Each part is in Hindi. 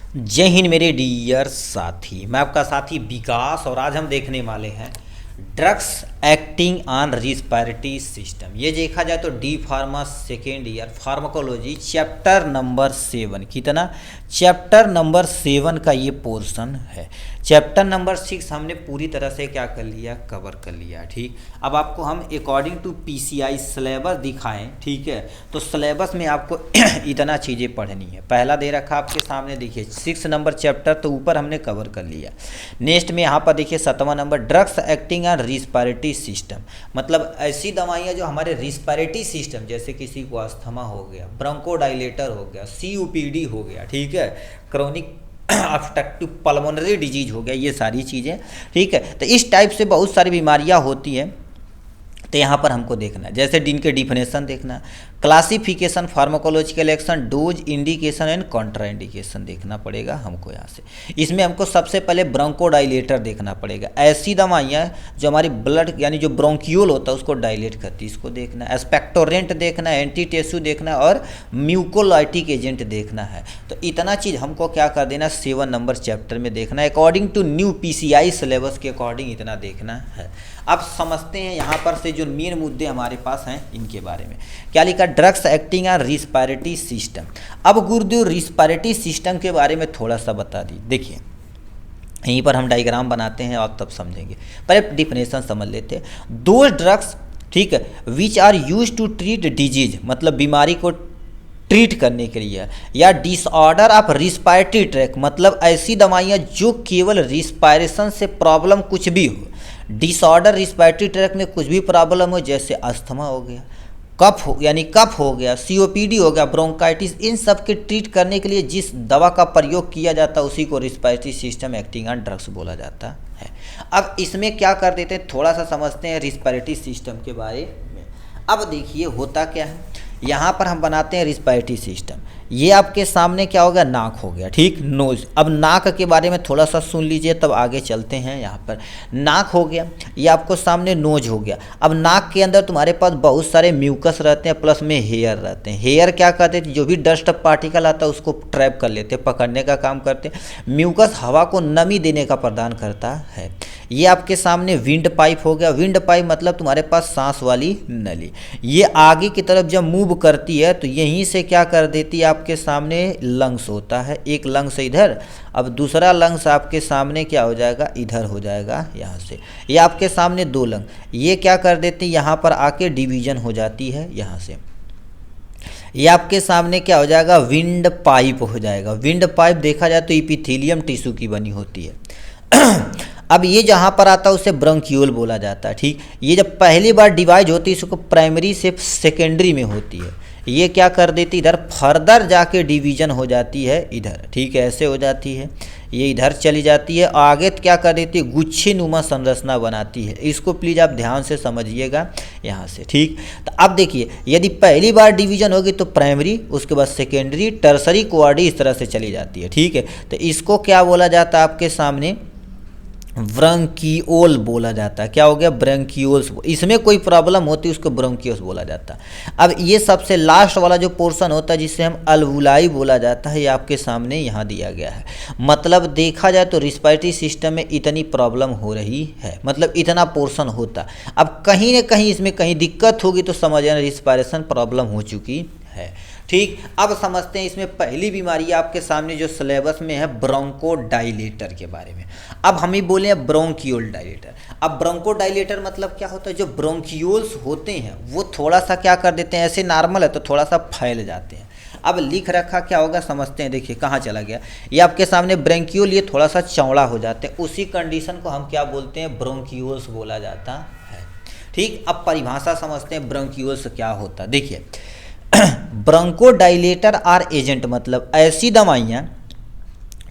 जय हिंद मेरे डियर साथी। मैं आपका साथी विकास और आज हम देखने वाले हैं drugs acting on respiratory system. ये देखा जाए तो D pharma second year pharmacology chapter number 7। कितना? चैप्टर नंबर 7 का ये पोर्शन है। चैप्टर नंबर 6 हमने पूरी तरह से क्या कर लिया, कवर कर लिया। ठीक, अब आपको हम अकॉर्डिंग टू पीसीआई सिलेबस दिखाएं। ठीक है, तो सिलेबस में आपको इतना चीज़ें पढ़नी है। पहला दे रखा आपके सामने, देखिए 6 नंबर चैप्टर तो ऊपर हमने कवर कर लिया। नेक्स्ट में यहाँ पर देखिए 7वां number drugs acting on respiratory system, मतलब ऐसी दवाइयाँ जो हमारे रिस्पायरेटरी सिस्टम, जैसे किसी को अस्थमा हो गया, ब्रोंकोडाइलेटर हो गया, सीओपीडी हो गया, ठीक है, क्रोनिक ऑब्स्ट्रक्टिव पल्मोनरी डिजीज हो गया, ये सारी चीज़ें। ठीक है, तो इस टाइप से बहुत सारी बीमारियां होती हैं। तो यहाँ पर हमको देखना है, जैसे इनके डिफिनेशन देखना है, classification, pharmacological action, dose, indication and Contra indication देखना पड़ेगा हमको यहाँ से। इसमें हमको सबसे पहले ब्रोंकोडाइलेटर देखना पड़ेगा। ऐसी दवाइयाँ जो हमारी ब्लड यानी जो ब्रोंकियोल होता है उसको डायलेट करती है, इसको देखना है। एस्पेक्टोरेंट देखना है, एंटी टेस्यू देखना है और म्यूकोलाइटिक एजेंट देखना है। तो इतना चीज़ हमको क्या कर देना, 7 नंबर चैप्टर में देखना है। According to new PCI syllabus के अकॉर्डिंग इतना देखना है। अब समझते हैं यहाँ पर से जो मेन मुद्दे हमारे पास हैं इनके बारे में। क्या लिखा? Drugs acting on respiratory system. अब गुरुदेव रिस्पायरेटरी सिस्टम के बारे में थोड़ा सा बता दी। देखिए यहीं पर हम डायग्राम बनाते हैं, आप तब समझेंगे। पहले डिफिनेशन समझ लेते हैं। दो ड्रग्स, ठीक है, which are use to treat disease, मतलब बीमारी को ट्रीट करने के लिए, या डिसऑर्डर ऑफ रिस्पायरेटरी ट्रैक, मतलब ऐसी दवाइयाँ जो केवल रिस्पायरेशन से प्रॉब्लम कुछ भी हो, डिसऑर्डर रिस्पायरेटरी ट्रैक में कुछ भी प्रॉब्लम हो, जैसे अस्थमा हो गया, कफ हो यानी कफ हो गया, सीओपीडी हो गया, ब्रोंकाइटिस, इन सब के ट्रीट करने के लिए जिस दवा का प्रयोग किया जाता है उसी को respiratory system acting on drugs बोला जाता है। अब इसमें क्या कर देते हैं, थोड़ा सा समझते हैं रिस्पायरेटरी सिस्टम के बारे में। अब देखिए होता क्या है, यहाँ पर हम बनाते हैं रिस्पायरेटरी सिस्टम। ये आपके सामने क्या हो गया, नाक हो गया, ठीक, नोज। अब नाक के बारे में थोड़ा सा सुन लीजिए तब आगे चलते हैं। यहाँ पर नाक हो गया, ये आपको सामने नोज हो गया। अब नाक के अंदर तुम्हारे पास बहुत सारे म्यूकस रहते हैं, प्लस में हेयर रहते हैं। हेयर क्या करते हैं, जो भी डस्ट पार्टिकल आता है उसको ट्रैप कर लेते हैं, पकड़ने का काम करते हैं। म्यूकस हवा को नमी देने का प्रदान करता है। ये आपके सामने विंड पाइप हो गया। विंड पाइप मतलब तुम्हारे पास सांस वाली नली। ये आगे की तरफ जब मूव करती है तो यहीं से क्या कर देती है, आपके सामने लंग्स होता है। एक लंग्स इधर, अब दूसरा लंग्स आपके सामने क्या हो जाएगा, इधर हो जाएगा यहाँ से। ये आपके सामने 2 लंग, ये क्या कर देती है, यहाँ पर आके डिवीजन हो जाती है यहाँ से। ये आपके सामने क्या हो जाएगा, विंड पाइप हो जाएगा। विंड पाइप देखा जाए तो इपिथेलियम टिश्यू की बनी होती है। अब ये जहाँ पर आता है उसे ब्रोंकियोल बोला जाता है। ठीक, ये जब पहली बार डिवाइड होती है इसको प्राइमरी से सेकेंडरी में होती है। ये क्या कर देती, इधर फर्दर जाके डिवीजन हो जाती है इधर, ठीक है, ऐसे हो जाती है। ये इधर चली जाती है, आगे क्या कर देती है, गुच्छे नुमा संरचना बनाती है। इसको प्लीज़ आप ध्यान से समझिएगा यहाँ से। ठीक, तो अब देखिए यदि पहली बार डिवीजन होगी तो प्राइमरी, उसके बाद सेकेंडरी, टर्सरी, क्वाडी, इस तरह से चली जाती है। ठीक है, तो इसको क्या बोला जाता है, आपके सामने ब्रोंकियोल बोला जाता है। क्या हो गया, ब्रोंकियोल्स। इसमें कोई प्रॉब्लम होती है उसको ब्रोंकियोल्स बोला जाता है। अब ये सबसे लास्ट वाला जो पोर्शन होता है जिसे हम अल्वुलाई बोला जाता है, ये आपके सामने यहाँ दिया गया है। मतलब देखा जाए तो रिस्पायरेटरी सिस्टम में इतनी प्रॉब्लम हो रही है, मतलब इतना पोर्शन होता। अब कहीं ना कहीं इसमें कहीं दिक्कत होगी तो समझ जाना रिस्पायरेशन प्रॉब्लम हो चुकी है। ठीक, अब समझते हैं इसमें पहली बीमारी आपके सामने जो सिलेबस में है, ब्रोंकोडाइलेटर के बारे में। अब हम ही बोले ब्रोंकियोल डायलेटर। अब ब्रोंकोडाइलेटर मतलब क्या होता है, जो ब्रोंकियोल्स होते हैं वो थोड़ा सा क्या कर देते हैं, ऐसे नॉर्मल है तो थोड़ा सा फैल जाते हैं। अब लिख रखा क्या होगा समझते हैं। देखिए कहाँ चला गया, ये आपके सामने ब्रोंकियोल, ये थोड़ा सा चौड़ा हो जाते हैं। उसी कंडीशन को हम क्या बोलते हैं, ब्रोंकियोल्स बोला जाता है। ठीक, अब परिभाषा समझते हैं ब्रोंकियोल्स क्या होता है। देखिए ब्रोंकोडाइलेटर आर एजेंट, मतलब ऐसी दवाइयाँ,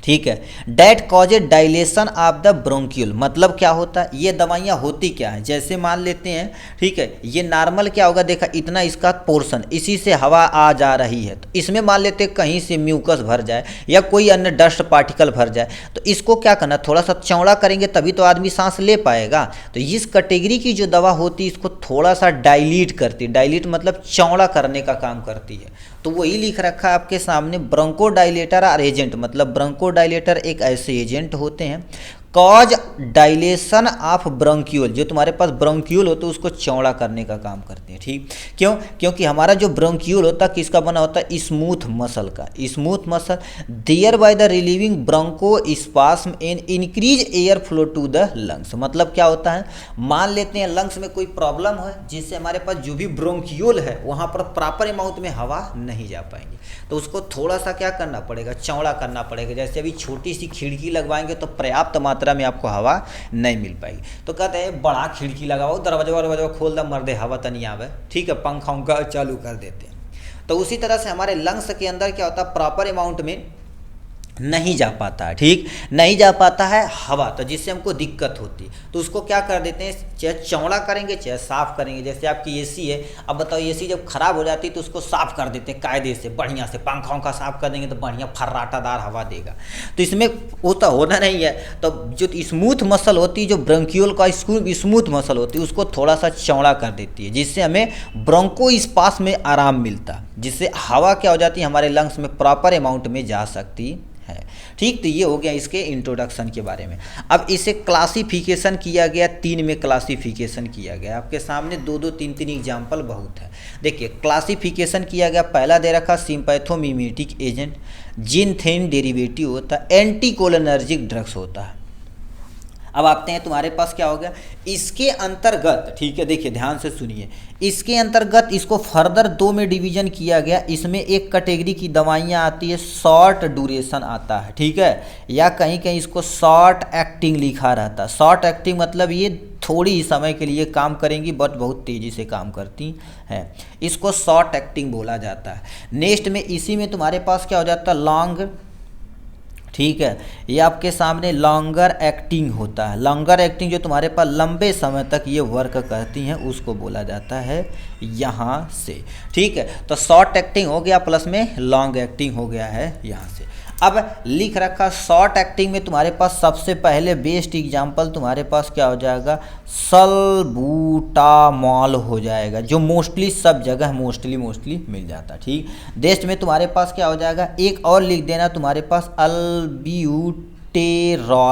ठीक है, that causes dilation of the bronchiole. मतलब क्या होता है, ये दवाइयाँ होती क्या है, जैसे मान लेते हैं, ठीक है, ये नॉर्मल क्या होगा, देखा इतना इसका पोर्शन, इसी से हवा आ जा रही है, तो इसमें मान लेते हैं कहीं से म्यूकस भर जाए या कोई अन्य डस्ट पार्टिकल भर जाए, तो इसको क्या करना, थोड़ा सा चौड़ा करेंगे तभी तो आदमी सांस ले पाएगा। तो इस कैटेगरी की जो दवा होती है इसको थोड़ा सा डाइलीट करती है। डाइलीट मतलब चौड़ा करने का काम करती है। तो वही लिख रखा है आपके सामने, ब्रोंकोडाइलेटर और एजेंट, मतलब ब्रोंकोडाइलेटर एक ऐसे एजेंट होते हैं कॉज डायलेशन ऑफ ब्रोंक्यूल, जो तुम्हारे पास ब्रोंक्यूल होता है उसको चौड़ा करने का काम करते हैं। ठीक, क्यों? क्योंकि हमारा जो ब्रोंक्यूल होता है किसका बना होता है? स्मूथ मसल का। Smooth muscle thereby the relieving bronchospasm and increase air flow to the lungs. मतलब क्या होता है, मान लेते हैं लंग्स में कोई प्रॉब्लम है जिससे हमारे पास जो भी ब्रोंक्यूल है वहाँ पर प्रॉपर अमाउंट में हवा नहीं जा पाएंगी, तो उसको थोड़ा सा क्या करना पड़ेगा? चौड़ा करना पड़ेगा। जैसे अभी छोटी सी खिड़की लगवाएंगे तो पर्याप्त मात्रा में आपको हवा नहीं मिल पाएगी, तो कहते हैं बड़ा खिड़की लगाओ, दरवाजा खोल दो, मर्दे हवा तो नहीं आवे, ठीक है, पंखा उंखा चालू कर देते हैं। तो उसी तरह से हमारे लंग्स के अंदर क्या होता है, प्रॉपर अमाउंट में नहीं जा पाता है, ठीक, नहीं जा पाता है हवा, तो जिससे हमको दिक्कत होती है। तो उसको क्या कर देते हैं, चाहे चौड़ा करेंगे चाहे साफ़ करेंगे। जैसे आपकी एसी है, अब बताओ एसी जब खराब हो जाती है तो उसको साफ़ कर देते हैं कायदे से, बढ़िया से पंखाओं का साफ़ कर देंगे तो बढ़िया फर्राटादार हवा देगा। तो इसमें वो तो होना नहीं है, तो जो स्मूथ मसल होती है, जो ब्रोंक्यूल का स्मूथ मसल होती है, उसको थोड़ा सा चौड़ा कर देती है, जिससे हमें ब्रोंको स्पास में आराम मिलता, जिससे हवा क्या हो जाती है हमारे लंग्स में प्रॉपर अमाउंट में जा सकती है। ठीक, तो ये हो गया इसके इंट्रोडक्शन के बारे में। अब इसे क्लासिफिकेशन किया गया, 3 में क्लासिफिकेशन किया गया। आपके सामने 2-2, 3-3 एग्जाम्पल बहुत है। देखिए क्लासिफिकेशन किया गया, पहला दे रखा सिंपैथोमिमेटिक एजेंट, जिनथेन डेरिवेटिव होता है, एंटीकोलिनर्जिक ड्रग्स होता है। अब आते हैं तुम्हारे पास क्या हो गया इसके अंतर्गत, ठीक है, देखिए ध्यान से सुनिए, इसके अंतर्गत इसको फर्दर 2 में डिवीजन किया गया। इसमें एक कैटेगरी की दवाइयाँ आती है, शॉर्ट ड्यूरेशन आता है, ठीक है, या कहीं कहीं इसको शॉर्ट एक्टिंग लिखा रहता है। शॉर्ट एक्टिंग मतलब ये थोड़ी ही समय के लिए काम करेंगी बट बहुत तेज़ी से काम करती हैं, इसको शॉर्ट एक्टिंग बोला जाता है। नेक्स्ट में इसी में तुम्हारे पास क्या हो जाता है, लॉन्ग, ठीक है, ये आपके सामने लॉन्गर एक्टिंग होता है। लॉन्गर एक्टिंग जो तुम्हारे पास लंबे समय तक ये वर्क करती हैं उसको बोला जाता है यहाँ से, ठीक है। तो शॉर्ट एक्टिंग हो गया प्लस में लॉन्ग एक्टिंग हो गया है यहाँ से। अब लिख रखा शॉर्ट एक्टिंग में तुम्हारे पास सबसे पहले बेस्ट एग्जांपल तुम्हारे पास क्या हो जाएगा, सल्बूटामॉल हो जाएगा, जो मोस्टली सब जगह मोस्टली मिल जाता है, ठीक। नेक्स्ट में तुम्हारे पास क्या हो जाएगा, एक और लिख देना तुम्हारे पास अल्ब्यूटेरॉल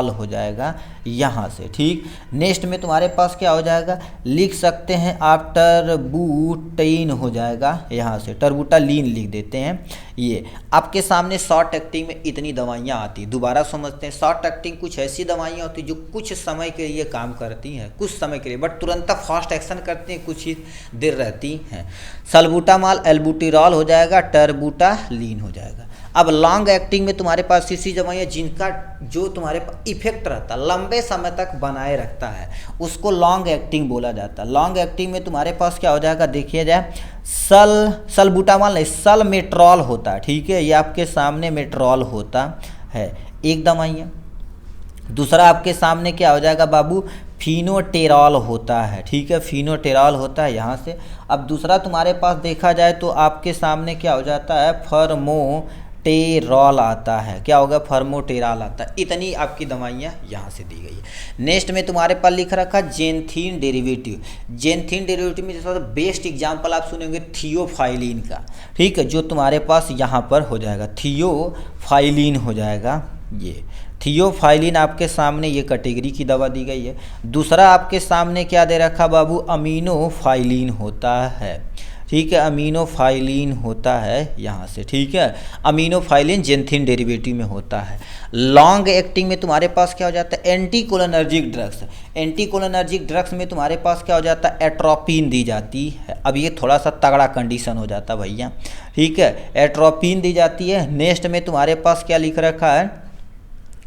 हो जाएगा यहाँ से, ठीक। नेक्स्ट में तुम्हारे पास क्या हो जाएगा, लिख सकते हैं आप टर्बूटाइन हो जाएगा यहाँ से, टर्बूटालीन लिख देते हैं। ये आपके सामने शॉर्ट एक्टिंग में इतनी दवाइयाँ आती हैं। दोबारा समझते हैं, शॉर्ट एक्टिंग कुछ ऐसी दवाइयाँ होती हैं जो कुछ समय के लिए काम करती हैं, कुछ समय के लिए, बट तुरंत फास्ट एक्शन करती हैं, कुछ ही देर रहती हैं। सल्बूटामॉल एल्बुटिरॉल हो जाएगा, टर्बूटालीन हो जाएगा। अब लॉन्ग एक्टिंग में तुम्हारे पास ऐसी दवाइयाँ जिनका जो तुम्हारे पास इफेक्ट रहता है, लंबे समय तक बनाए रखता है, उसको लॉन्ग एक्टिंग बोला जाता है। लॉन्ग एक्टिंग में तुम्हारे पास क्या हो जाएगा, देखिए जाए, सल्बूटामॉल नहीं, सल्मेट्रॉल होता है, ठीक है, ये आपके सामने मेट्रॉल होता है एक दवाइयाँ। दूसरा आपके सामने क्या हो जाएगा बाबू, फिनोटेरॉल होता है, ठीक है, फिनोटेरॉल होता है यहाँ से। अब दूसरा तुम्हारे पास देखा जाए तो आपके सामने क्या हो जाता है, फर्मोटेरॉल आता है, क्या होगा, फर्मोटेरॉल आता है। इतनी आपकी दवाइयाँ यहाँ से दी गई है। नेक्स्ट में तुम्हारे पास लिख रखा जेनथीन डेरिवेटिव। जेनथीन डेरिवेटिव में जैसा बेस्ट एग्जांपल आप सुनेंगे थियोफाइलिन का, ठीक है, जो तुम्हारे पास यहाँ पर हो जाएगा, थियोफाइलिन हो जाएगा। ये थियोफाइलिन आपके सामने ये कैटेगरी की दवा दी गई है। दूसरा आपके सामने क्या दे रखा बाबू, अमीनोफाइलिन होता है, ठीक है, अमीनोफाइलिन होता है यहाँ से, ठीक है, अमीनोफाइलिन जेनथीन डेरिवेटिव में होता है। लॉन्ग एक्टिंग में तुम्हारे पास क्या हो जाता है, एंटीकोलिनर्जिक ड्रग्स। एंटीकोलिनर्जिक ड्रग्स में तुम्हारे पास क्या हो जाता है, एट्रोपिन दी जाती है। अब ये थोड़ा सा तगड़ा कंडीशन हो जाता है भैया, ठीक है, एट्रोपिन दी जाती है। नेक्स्ट में तुम्हारे पास क्या लिख रखा है,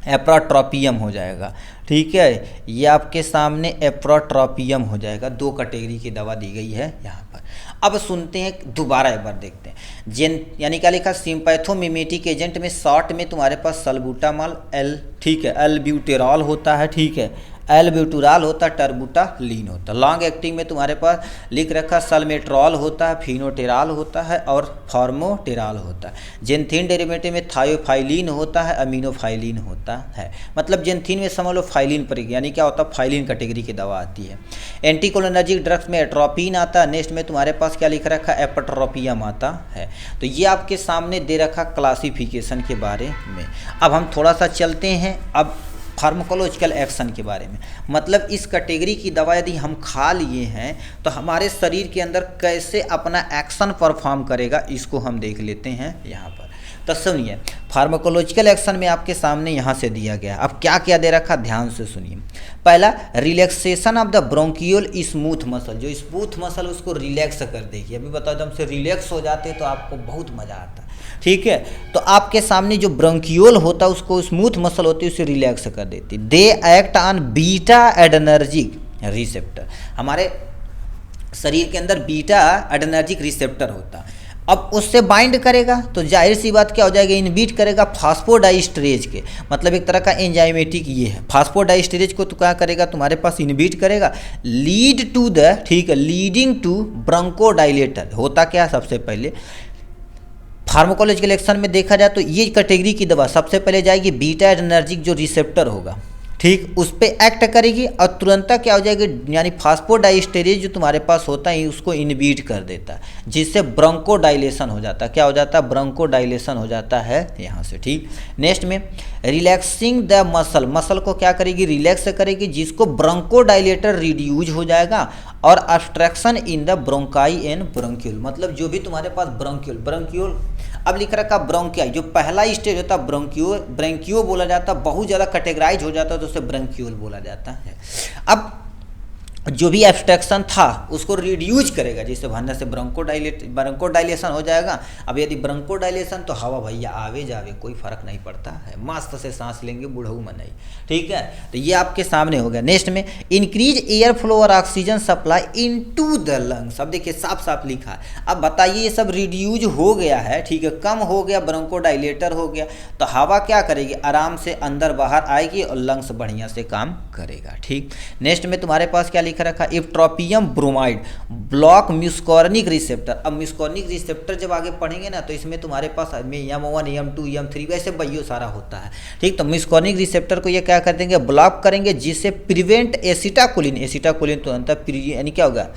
एप्रोट्रोपियम हो जाएगा, ठीक है, ये आपके सामने एप्रोट्रोपियम हो जाएगा। 2 कैटेगरी की दवा दी गई है यहाँ पर। अब सुनते हैं दोबारा एक बार देखते हैं, यानी क्या लिखा, सिंपैथोमिमेटिक एजेंट में शॉर्ट में तुम्हारे पास सल्बूटामॉल ठीक है, एल्ब्यूटेरॉल होता है, ठीक है, एल्ब्यूटुराल होता है, टर्बुटालीन होता है। लॉन्ग एक्टिंग में तुम्हारे पास लिख रखा सल्मेट्रॉल होता है, फिनोटेराल होता है और फॉर्मोटेराल होता है। जेंथिन डेरिवेटिव में थायोफाइलिन होता है, अमीनोफाइलिन होता है। मतलब जेंथिन में समझ लो फाइलिन पर, यानी क्या होता है फाइलिन कैटेगरी की दवा आती है। एंटीकोलिनर्जिक ड्रग्स में एट्रोपिन आता है। नेक्स्ट में तुम्हारे पास क्या लिख रखा है, एपट्रोपियम आता है। तो ये आपके सामने दे रखा क्लासिफिकेशन के बारे में। अब हम थोड़ा सा चलते हैं अब फार्माकोलॉजिकल एक्शन के बारे में। मतलब इस कैटेगरी की दवा यदि हम खा लिए हैं तो हमारे शरीर के अंदर कैसे अपना एक्शन परफॉर्म करेगा, इसको हम देख लेते हैं यहाँ पर। तो सुनिए, फार्माकोलॉजिकल एक्शन में आपके सामने यहाँ से दिया गया। अब क्या क्या दे रखा, ध्यान से सुनिए। पहला, relaxation of the bronchial smooth muscle. जो स्मूथ मसल उसको रिलैक्स कर देगी। अभी बताओ, जब से रिलैक्स हो जाते तो आपको बहुत मज़ा आता है, ठीक है। तो आपके सामने जो ब्रोंकियोल होता है उसको स्मूथ मसल होती है, उसे रिलैक्स कर देती। They act on beta adrenergic receptor. हमारे शरीर के अंदर बीटा एडनर्जिक रिसेप्टर होता है। अब उससे बाइंड करेगा तो जाहिर सी बात क्या हो जाएगा, इनबिट करेगा फास्फोडाइस्टरेज के। मतलब एक तरह का एंजाइमेटिक ये है। फास्फोडाइस्टरेज को तो क्या करेगा, तुम्हारे पास इनबिट करेगा, लीड टू द, ठीक है, लीडिंग टू ब्रोंकोडाइलेटर। होता क्या है, सबसे पहले फार्माकोलॉजिकल एक्शन में देखा जाए तो ये कैटेगरी की दवा सबसे पहले जाएगी बीटा एडनर्जिक जो रिसेप्टर होगा, ठीक, उस पर एक्ट करेगी और तुरंत क्या हो जाएगी, यानी फास्फोडाइस्टेरेज जो तुम्हारे पास होता है उसको इनबिट कर देता है, जिससे ब्रोंकोडाइलेशन हो जाता है। क्या हो जाता है, ब्रोंकोडाइलेशन हो जाता है यहाँ से, ठीक। नेक्स्ट में रिलैक्सिंग द मसल। मसल को क्या करेगी, रिलैक्स करेगी, जिसको ब्रोंकोडाइलेटर रिड्यूज हो जाएगा और obstruction in the bronchi and bronchiole. मतलब जो भी तुम्हारे पास ब्रोंक्यूल अब लिख रखा ब्रोंकियाई, जो पहला स्टेज होता है ब्रोंकियो बोला जाता है, बहुत ज़्यादा कैटेगराइज हो जाता है तो उसे ब्रोंक्यूल बोला जाता है। अब जो भी एब्स्ट्रक्शन था उसको रिड्यूज करेगा, जिससे भरने से ब्रोंकोडाइलेशन हो जाएगा। अब यदि ब्रोंकोडाइलेशन तो हवा भैया आवे जावे कोई फर्क नहीं पड़ता है, मस्त से सांस लेंगे बुढ़ऊ मनाई, ठीक है। तो ये आपके सामने हो गया। नेक्स्ट में इंक्रीज एयर फ्लो और oxygen supply into the lungs. अब देखिए साफ साफ लिखा है। अब बताइए ये सब रिड्यूज हो गया है, ठीक है, कम हो गया, ब्रोंकोडाइलेटर हो गया, तो हवा क्या करेगी, आराम से अंदर बाहर आएगी और लंग्स बढ़िया से काम करेगा, ठीक। नेक्स्ट में तुम्हारे पास क्या लिखा रखा, इप्ट्रोपियम ब्रोमाइड ब्लॉक म्यूस्कॉर्निक रिसेप्टर। अब म्यूस्कॉर्निक रिसेप्टर जब आगे पढ़ेंगे ना तो इसमें तुम्हारे पास M1 M2 M3 वैसे बइयो सारा होता है, ठीक। तो म्यूस्कॉर्निक रिसेप्टर को ये क्या कर देंगे, ब्लॉक करेंगे, जिससे प्रिवेंट एसिटाकोलिन तुरंत यानी क्या होगा,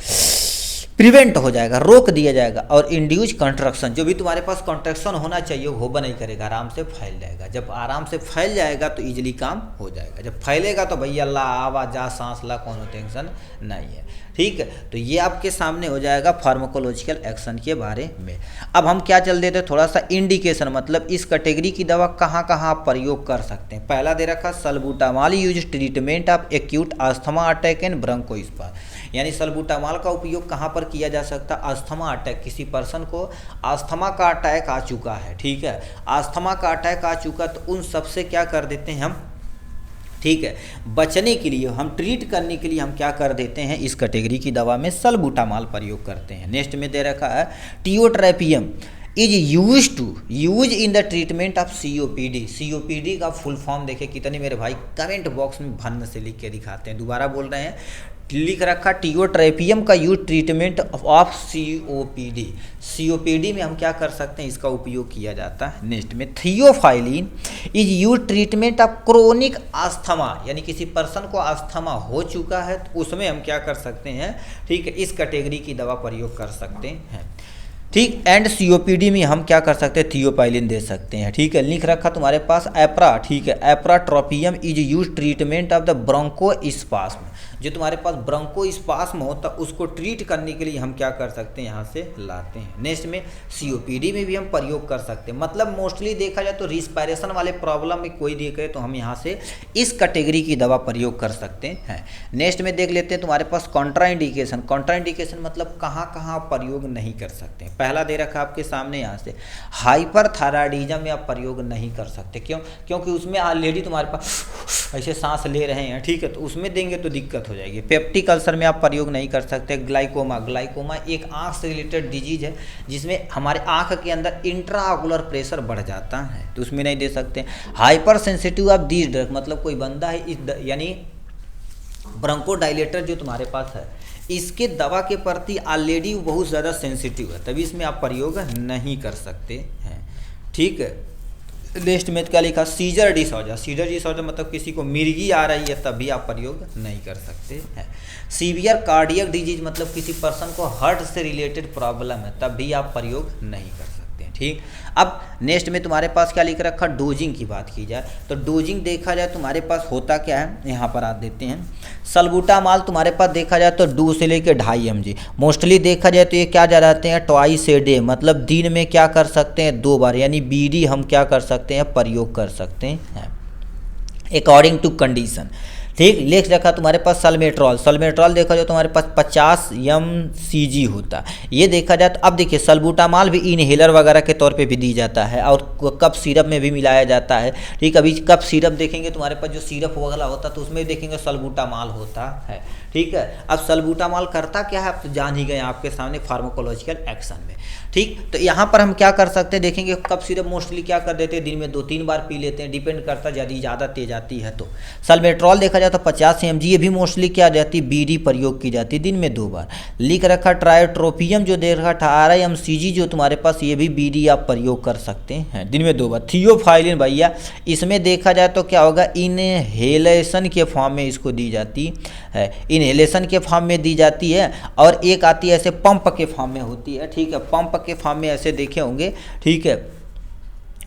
प्रिवेंट हो जाएगा, रोक दिया जाएगा। और इंड्यूस कंट्रक्शन, जो भी तुम्हारे पास कंट्रक्शन होना चाहिए वो होबा नहीं करेगा, आराम से फैल जाएगा। जब आराम से फैल जाएगा तो इजीली काम हो जाएगा, जब फैलेगा तो भैया अल्लाह आवा जा सांस ला, कोनो टेंशन नहीं है, ठीक है। तो ये आपके सामने हो जाएगा फार्माकोलॉजिकल एक्शन के बारे में। अब हम क्या चल देते थोड़ा सा इंडिकेशन, मतलब इस कैटेगरी की दवा कहाँ कहाँ आप प्रयोग कर सकते हैं। पहला दे रखा salbutamol use treatment of acute asthma attack and bronchospasm. यानी सल्बूटामॉल का उपयोग कहाँ पर किया जा सकता है, अस्थमा अटैक, किसी पर्सन को अस्थमा का अटैक आ चुका है, ठीक है, अस्थमा का अटैक आ चुका तो उन सब से क्या कर देते हैं हम, ठीक है, बचने के लिए, हम ट्रीट करने के लिए हम क्या कर देते हैं, इस कैटेगरी की दवा में सल्बूटामॉल प्रयोग करते हैं। नेक्स्ट में दे रखा है tiotropium is use in the treatment of COPD। COPD का फुल फॉर्म देखे कितने मेरे भाई कमेंट बॉक्स में भन्न से लिख के दिखाते हैं। दोबारा बोल रहे हैं, लिख रखा टियोट्रेपियम का यूज ट्रीटमेंट ऑफ COPD में हम क्या कर सकते हैं, इसका उपयोग किया जाता है। नेक्स्ट में theophylline is use treatment of chronic asthma, यानी किसी पर्सन को अस्थमा हो चुका है तो उसमें हम क्या कर सकते हैं, ठीक है, इस कैटेगरी की दवा प्रयोग कर सकते हैं, ठीक। एंड COPD में हम क्या कर सकते हैं, थियोपाइलिन दे सकते हैं, ठीक है। लिख रखा तुम्हारे पास एप्रा, ठीक है, ipratropium is use treatment of the bronchospasm. जो तुम्हारे पास ब्रोंकोस्पाज्म होता है उसको ट्रीट करने के लिए हम क्या कर सकते हैं, यहाँ से लाते हैं। नेक्स्ट में COPD में भी हम प्रयोग कर सकते हैं। मतलब मोस्टली देखा जाए तो रिस्पायरेशन वाले प्रॉब्लम में कोई देखे तो हम यहाँ से इस कैटेगरी की दवा प्रयोग कर सकते हैं। नेक्स्ट में देख लेते हैं तुम्हारे पास कॉन्ट्राइंडिकेशन। कॉन्ट्राइंडिकेशन मतलब कहाँ कहाँ प्रयोग नहीं कर सकते हैं। पहला दे रखा आपके सामने यहाँ से हाइपरथायराइडिज्म में आप प्रयोग नहीं कर सकते। क्यों, क्योंकि उसमें ऑलरेडी तुम्हारे पास ऐसे सांस ले रहे हैं, ठीक है, तो उसमें देंगे तो दिक्कत हो जाएगी। पेप्टिक अल्सर में आप प्रयोग नहीं कर सकते। ग्लाइकोमा एक आंख से रिलेटेड डिजीज है जिसमें हमारे आंख के अंदर इंट्राऑकुलर प्रेशर बढ़ जाता है, तो उसमें नहीं दे सकते। Hyper sensitive of these drug, मतलब कोई बंदा है यानी ब्रोंकोडायलेटर जो तुम्हारे पास है इसके दवा के प्रति ऑलरेडी बहुत ज़्यादा सेंसिटिव है, तभी इसमें आप प्रयोग नहीं कर सकते हैं। ठीक है, नेक्स्ट में क्या लिखा, सीजर डिसऑर्डर। सीजर डिसऑर्डर मतलब किसी को मिर्गी आ रही है तभी आप प्रयोग नहीं कर सकते हैं। सीवियर कार्डियक डिजीज मतलब किसी पर्सन को हार्ट से रिलेटेड प्रॉब्लम है तभी आप प्रयोग नहीं कर सकते हैं। ठीक, अब नेक्स्ट में तुम्हारे पास क्या लिख रखा, डोजिंग की बात की जाए तो डोजिंग देखा जाए तुम्हारे पास होता क्या है, यहाँ पर आप देते हैं सल्बूटामाल तुम्हारे पास देखा जाए तो 2 से लेकर 2.5 mg मोस्टली देखा जाए तो ये क्या जा जाते हैं ट्वाइस ए डे, मतलब दिन में क्या कर सकते हैं 2 बार, यानी बीडी हम क्या कर सकते हैं प्रयोग कर सकते हैं अकॉर्डिंग टू कंडीशन। ठीक, नेक्स्ट रखा तुम्हारे पास सल्मेट्रॉल। सल्मेट्रॉल देखा जाए तुम्हारे पास 50 mcg होता है, ये देखा जाए तो अब देखिए सल्बूटामाल भी इनहेलर वगैरह के तौर पे भी दी जाता है और कप सिरप में भी मिलाया जाता है। ठीक, अभी कप सिरप देखेंगे तुम्हारे पास जो सिरप वगैरह होता है तो उसमें देखेंगे सल्बूटामाल होता है। ठीक है, अब सल्बूटामाल करता क्या है आप तो जान ही गए आपके सामने, फार्माकोलॉजिकल एक्शन में। ठीक, तो यहाँ पर हम क्या कर सकते हैं देखेंगे, कप सिरप मोस्टली क्या कर देते हैं दिन में 2-3 बार पी लेते हैं, डिपेंड करता है यदि ज़्यादा तेज आती है तो। सल्मेट्रॉल देखा जाए तो 50 mg, ये भी मोस्टली क्या जाती है बीडी प्रयोग की जाती है दिन में 2 बार। लिख रखा ट्रायोट्रोपियम जो दे रखा 18 mcg जो तुम्हारे पास, ये भी बीडी आप प्रयोग कर सकते हैं दिन में 2 बार। थियोफाइलिन भैया इसमें देखा जाए तो क्या होगा, इनहेलेशन के फॉर्म में इसको दी जाती है, इनहेलेशन के फॉर्म में दी जाती है, और एक आती है ऐसे पंप के फॉर्म में होती है। ठीक है, पंप के फॉर्म में ऐसे देखे होंगे। ठीक है,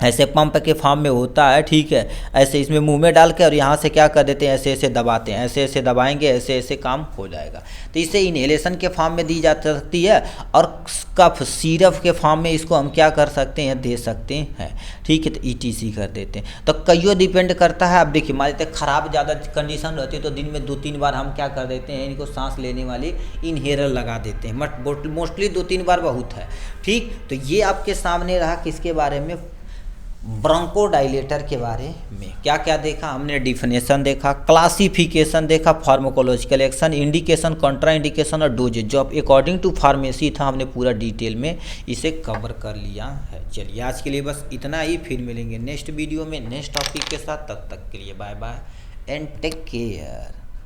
ऐसे पंप के फॉर्म में होता है। ठीक है, ऐसे इसमें मुंह में डाल के और यहाँ से क्या कर देते हैं ऐसे ऐसे दबाते हैं, ऐसे ऐसे दबाएंगे ऐसे ऐसे काम हो जाएगा। तो इसे इनहेलेशन के फॉर्म में दी जा सकती है और कफ सिरप के फॉर्म में इसको हम क्या कर सकते हैं दे सकते हैं। ठीक है, तो ETC कर देते हैं। तो कईयों डिपेंड करता है। अब देखिए मान लेते ख़राब ज़्यादा कंडीशन रहती है तो दिन में 2-3 बार हम क्या कर देते हैं, इनको सांस लेने वाली इनहेलर लगा देते हैं, बट मोस्टली 2-3 बार बहुत है। ठीक, तो ये आपके सामने रहा किसके बारे में, ब्रोंकोडायलेटर के बारे में। क्या क्या देखा हमने, डिफिनेशन देखा, क्लासिफिकेशन देखा, pharmacological action, indication, Contra indication और डोजेज जो अकॉर्डिंग टू फार्मेसी था हमने पूरा डिटेल में इसे कवर कर लिया है। चलिए आज के लिए बस इतना ही, फिर मिलेंगे नेक्स्ट वीडियो में नेक्स्ट टॉपिक के साथ, तब तक के लिए bye bye and take care.